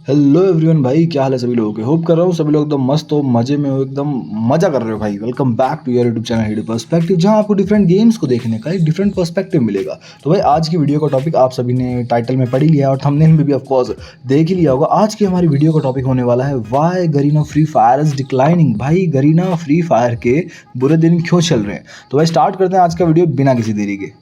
Hello everyone भाई, क्या हाल है सभी लोगों के। होप कर रहा हूँ सभी लोग एकदम मस्त हो, मजे में हो, एकदम मजा कर रहे हो भाई। Welcome back to your YouTube channel hidden perspective, जहाँ आपको डिफरेंट गेम्स को देखने का एक डिफरेंट पर्सपेक्टिव मिलेगा। तो भाई आज की वीडियो का टॉपिक आप सभी ने टाइटल में पढ़ ही लिया और थंबनेल में भी ऑफ कोर्स देख ही लिया होगा। आज की हमारी वीडियो का टॉपिक होने वाला है why Garena free fire is declining. भाई गरीना फ्री फायर के बुरे दिन क्यों चल रहे हैं। तो भाई स्टार्ट करते हैं आज का वीडियो बिना किसी देरी के।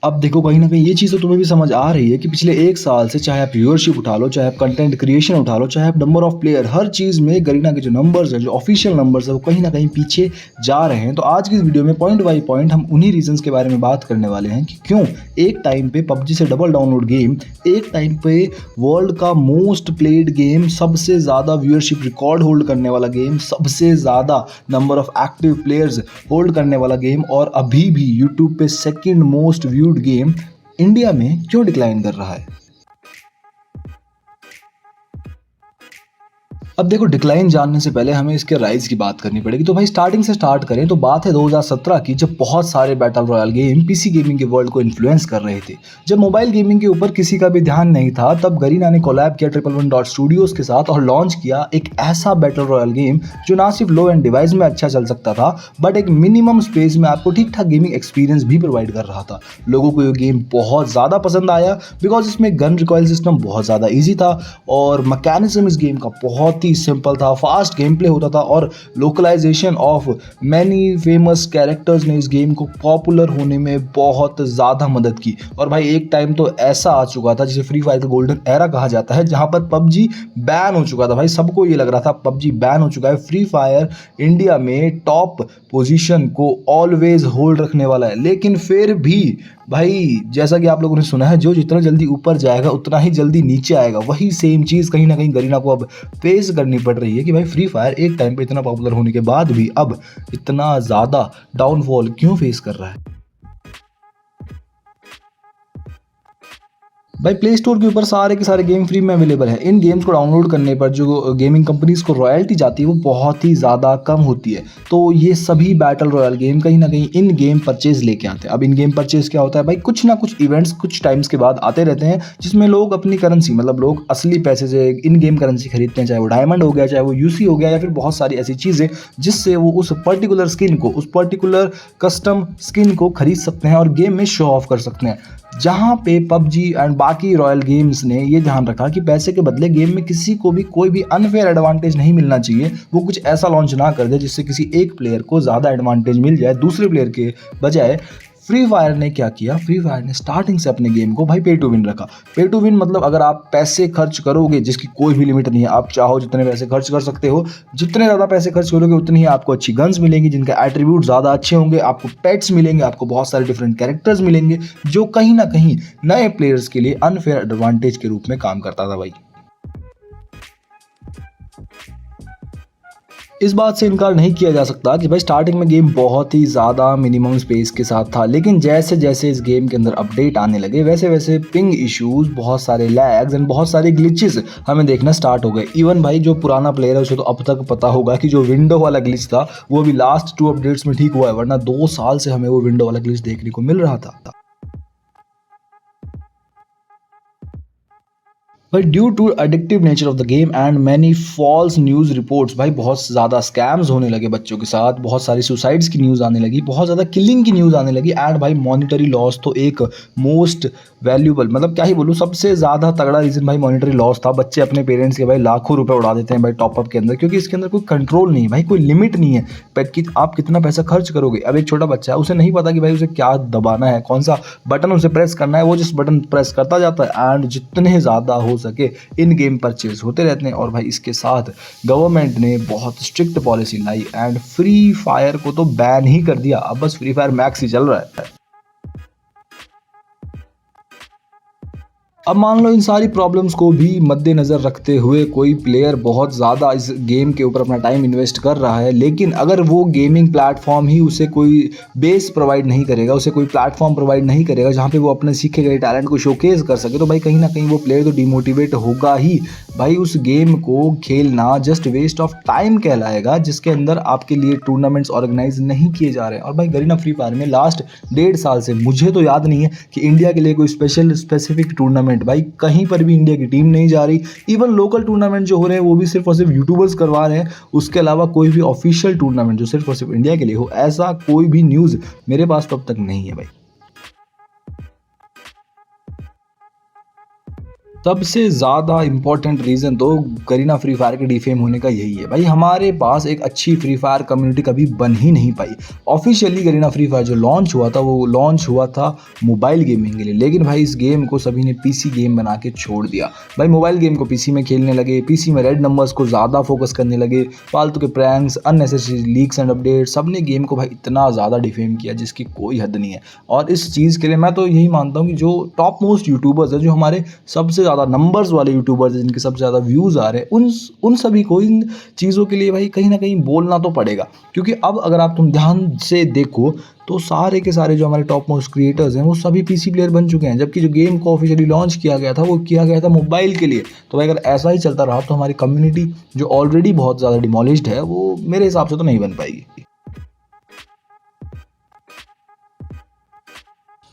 अब देखो कहीं ना कहीं ये चीज़ तो तुम्हें भी समझ आ रही है कि पिछले एक साल से चाहे आप व्यूअरशिप उठा लो, चाहे आप कंटेंट क्रिएशन उठा लो, चाहे आप नंबर ऑफ प्लेयर, हर चीज़ में गरीना के जो नंबर्स है, जो ऑफिशियल नंबर्स है, वो कहीं ना कहीं पीछे जा रहे हैं। तो आज की इस वीडियो में पॉइंट बाई पॉइंट हम उन्हीं रीजंस के बारे में बात करने वाले हैं कि क्यों एक टाइम पे पबजी से डबल डाउनलोड गेम, एक टाइम पे वर्ल्ड का मोस्ट प्लेड गेम, सबसे ज़्यादा व्यूअरशिप रिकॉर्ड होल्ड करने वाला गेम, सबसे ज़्यादा number of active players hold करने वाला गेम और अभी भी यूट्यूब पे second most viewed game India में क्यों डिक्लाइन कर रहा है। अब देखो डिक्लाइन जानने से पहले हमें इसके राइज की बात करनी पड़ेगी। तो भाई स्टार्टिंग से स्टार्ट करें तो बात है 2017 की, जब बहुत सारे battle royal game PC gaming के वर्ल्ड को इन्फ्लुएंस कर रहे थे। जब मोबाइल गेमिंग के ऊपर किसी का भी ध्यान नहीं था, तब गरीना ने कोलैब किया 111 स्टूडियोज के साथ और लॉन्च किया एक ऐसा बैटल रॉयल गेम जो ना सिर्फ लो एंड डिवाइस में अच्छा चल सकता था, बट एक मिनिमम स्पेस में आपको ठीक ठाक गेमिंग एक्सपीरियंस भी प्रोवाइड कर रहा था। लोगों को ये गेम बहुत ज़्यादा पसंद आया बिकॉज इसमें गन रिकॉयल सिस्टम बहुत ज़्यादा ईजी था और मैकेनिज्म इस गेम का बहुत ही सिंपल था, फास्ट गेम प्ले होता था और localisation of many famous characters ने इस गेम को पॉपुलर होने में बहुत ज़्यादा मदद की। और भाई एक टाइम तो ऐसा आ चुका था जिसे फ्री फायर का गोल्डन एरा कहा जाता है, जहां पर पबजी बैन हो चुका था। भाई सबको ये लग रहा था पबजी बैन हो चुका है, फ्री फायर इंडिया में टॉप पोजीशन को ऑलवेज होल्ड रखने वाला है। लेकिन फिर भी भाई जैसा कि आप लोगों ने सुना है, जो जितना जल्दी ऊपर जाएगा उतना ही जल्दी नीचे आएगा। वही सेम चीज़ कहीं ना कहीं गरीना को अब फेस करनी पड़ रही है कि भाई फ्री फायर एक टाइम पे इतना पॉपुलर होने के बाद भी अब इतना ज़्यादा डाउनफॉल क्यों फेस कर रहा है। भाई प्ले स्टोर के ऊपर सारे के सारे गेम फ्री में अवेलेबल है। इन गेम्स को डाउनलोड करने पर जो गेमिंग कंपनीज को रॉयल्टी जाती है वो बहुत ही ज़्यादा कम होती है। तो ये सभी बैटल रॉयल गेम कहीं ना कहीं इन गेम परचेज लेके आते हैं। अब इन गेम परचेज क्या होता है भाई, कुछ ना कुछ इवेंट्स कुछ टाइम्स के बाद आते रहते हैं जिसमें लोग अपनी करेंसी, मतलब लोग असली पैसे से इन गेम करेंसी खरीदते हैं, चाहे वो डायमंड हो गया, चाहे वो यूसी हो गया, या फिर बहुत सारी ऐसी चीज़ें जिससे वो उस पर्टिकुलर स्किन को, उस पर्टिकुलर कस्टम स्किन को खरीद सकते हैं और गेम में शो ऑफ कर सकते हैं। जहाँ पे पबजी एंड बाकी रॉयल गेम्स ने ये ध्यान रखा कि पैसे के बदले गेम में किसी को भी कोई भी अनफेयर एडवांटेज नहीं मिलना चाहिए। वो कुछ ऐसा लॉन्च ना कर दे जिससे किसी एक प्लेयर को ज़्यादा एडवांटेज मिल जाए दूसरे प्लेयर के बजाय। फ्री फायर ने क्या किया, फ्री फायर ने स्टार्टिंग से अपने गेम को भाई पे टू विन रखा। पे टू विन मतलब अगर आप पैसे खर्च करोगे जिसकी कोई भी लिमिट नहीं है, आप चाहो जितने पैसे खर्च कर सकते हो, जितने ज़्यादा पैसे खर्च करोगे उतनी ही आपको अच्छी गन्स मिलेंगी जिनके एट्रीब्यूट ज़्यादा अच्छे होंगे, आपको पेट्स मिलेंगे, आपको बहुत सारे डिफरेंट कैरेक्टर्स मिलेंगे, जो कहीं ना कहीं नए प्लेयर्स के लिए अनफेयर एडवांटेज के रूप में काम करता था भाई। इस बात से इनकार नहीं किया जा सकता कि भाई स्टार्टिंग में गेम बहुत ही ज़्यादा मिनिमम स्पेस के साथ था, लेकिन जैसे जैसे इस गेम के अंदर अपडेट आने लगे वैसे वैसे पिंग इश्यूज, बहुत सारे लैग्स एंड बहुत सारे ग्लिचेस हमें देखना स्टार्ट हो गए। इवन भाई जो पुराना प्लेयर है उसे तो अब तक पता होगा कि जो विंडो वाला ग्लिच था वो भी लास्ट 2 अपडेट्स में ठीक हुआ है, वरना 2 साल से हमें वो विंडो वाला ग्लिच देखने को मिल रहा था। भाई due to addictive nature of the game and many false news reports, भाई बहुत ज़्यादा स्कैम्स होने लगे बच्चों के साथ, बहुत सारी सुसाइड्स की न्यूज़ आने लगी, बहुत ज़्यादा किलिंग की न्यूज़ आने लगी एंड भाई मॉनिटरी लॉस तो एक मोस्ट वैल्यूबल, मतलब क्या ही बोलूँ, सबसे ज़्यादा तगड़ा रीज़न भाई मॉनिटरी लॉस था। बच्चे अपने पेरेंट्स के भाई लाखों रुपए उड़ा देते हैं भाई टॉपअप के अंदर, क्योंकि इसके अंदर कोई कंट्रोल नहीं है भाई, कोई लिमिट नहीं है कि आप कितना पैसा खर्च करोगे। अब एक छोटा बच्चा है, उसे नहीं पता कि भाई उसे क्या दबाना है, कौन सा बटन उसे प्रेस करना है, वो जिस बटन प्रेस करता जाता है एंड जितने ज़्यादा हो सके इन गेम परचेज होते रहते हैं। और भाई इसके साथ गवर्नमेंट ने बहुत strict policy lie and free fire को तो बैन ही कर दिया। अब बस फ्री फायर मैक्स ही चल रहा है। अब मान लो इन सारी प्रॉब्लम्स को भी मद्देनज़र रखते हुए कोई प्लेयर बहुत ज़्यादा इस गेम के ऊपर अपना टाइम इन्वेस्ट कर रहा है, लेकिन अगर वो गेमिंग प्लेटफॉर्म ही उसे कोई बेस प्रोवाइड नहीं करेगा, उसे कोई प्लेटफॉर्म प्रोवाइड नहीं करेगा जहाँ पे वो अपने सीखे गए टैलेंट को शोकेस कर सके, तो भाई कहीं ना कहीं वो प्लेयर तो डिमोटिवेट होगा ही। भाई उस गेम को खेलना जस्ट वेस्ट ऑफ टाइम कहलाएगा, जिसके अंदर आपके लिए टूर्नामेंट्स ऑर्गेनाइज नहीं किए जा रहे हैं। और भाई गरीना फ्री फायर में लास्ट 1.5 साल से मुझे तो याद नहीं है कि इंडिया के लिए कोई स्पेसिफिक टूर्नामेंट, भाई कहीं पर भी इंडिया की टीम नहीं जा रही। इवन लोकल टूर्नामेंट जो हो रहे हैं वो भी सिर्फ और सिर्फ यूट्यूबर्स करवा रहे हैं, उसके अलावा कोई भी ऑफिशियल टूर्नामेंट जो सिर्फ और सिर्फ इंडिया के लिए हो, ऐसा कोई भी न्यूज़ मेरे पास तो अब तक नहीं है भाई। सबसे ज़्यादा इम्पॉर्टेंट रीज़न तो गरीना फ्री फायर के डिफेम होने का यही है भाई। हमारे पास एक अच्छी फ्री फायर कम्युनिटी कभी बन ही नहीं पाई। ऑफिशियली गरीना फ्री फायर जो लॉन्च हुआ था वो लॉन्च हुआ था मोबाइल गेमिंग के लिए, लेकिन भाई इस गेम को सभी ने पीसी गेम बना के छोड़ दिया। भाई मोबाइल गेम को पीसी में खेलने लगे, पीसी में रेड नंबर्स को ज़्यादा फोकस करने लगे, फालतू के pranks, unnecessary leaks and updates, सब ने गेम को भाई इतना ज़्यादा डिफेम किया जिसकी कोई हद नहीं है। और इस चीज़ के लिए मैं तो यही मानता हूँ कि जो टॉप मोस्ट यूट्यूबर्स है, जो हमारे सबसे ज़्यादा नंबर्स वाले यूट्यूबर्स हैं, जिनके सबसे ज़्यादा व्यूज़ आ रहे हैं, उन सभी को इन चीज़ों के लिए भाई कहीं ना कहीं बोलना तो पड़ेगा। क्योंकि अब अगर तुम ध्यान से देखो तो सारे के सारे जो हमारे टॉप मोस्ट क्रिएटर्स हैं वो सभी पीसी प्लेयर बन चुके हैं, जबकि जो गेम को ऑफिशियली लॉन्च किया गया था वो किया गया था मोबाइल के लिए। तो भाई अगर ऐसा ही चलता रहा तो हमारी कम्युनिटी जो ऑलरेडी बहुत ज़्यादा डिमोलिश्ड है वो मेरे हिसाब से तो नहीं बन पाएगी।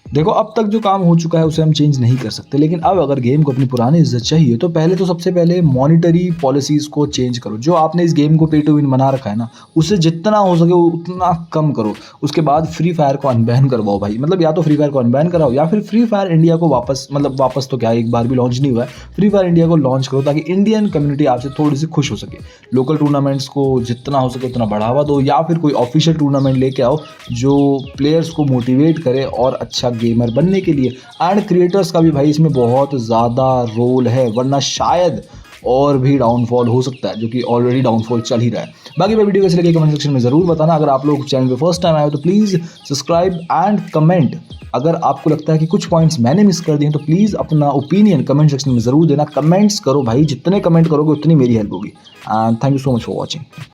देखो अब तक जो काम हो चुका है उसे हम चेंज नहीं कर सकते, लेकिन अब अगर गेम को अपनी पुरानी इज्जत चाहिए तो पहले तो सबसे पहले मॉनिटरी पॉलिसीज़ को चेंज करो। जो आपने इस गेम को पे टू विन बना रखा है ना, उसे जितना हो सके उतना कम करो। उसके बाद फ्री फायर को अनबैन करवाओ भाई, मतलब या तो फ्री फायर को अनबैन कराओ या फिर फ्री फायर इंडिया को वापस तो क्या, एक बार भी लॉन्च नहीं हुआ है, फ्री फायर इंडिया को लॉन्च करो ताकि इंडियन कम्युनिटी आपसे थोड़ी सी खुश हो सके। लोकल टूर्नामेंट्स को जितना हो सके उतना बढ़ावा दो, या फिर कोई ऑफिशियल टूर्नामेंट लेके आओ जो प्लेयर्स को मोटिवेट करे और अच्छा गेमर बनने के लिए। एंड क्रिएटर्स का भी भाई इसमें बहुत ज़्यादा रोल है, वरना शायद और भी डाउनफॉल हो सकता है, जो कि ऑलरेडी डाउनफॉल चल ही रहा है। बाकी मैं वीडियो कैसे लगे कमेंट सेक्शन में ज़रूर बताना। अगर आप लोग चैनल पे फर्स्ट टाइम आए हो तो प्लीज़ सब्सक्राइब एंड कमेंट। अगर आपको लगता है कि कुछ पॉइंट्स मैंने मिस कर दिए तो प्लीज़ अपना ओपिनियन कमेंट सेक्शन में ज़रूर देना। कमेंट्स करो भाई, जितने कमेंट करोगे उतनी मेरी हेल्प होगी। And thank you so much for watching.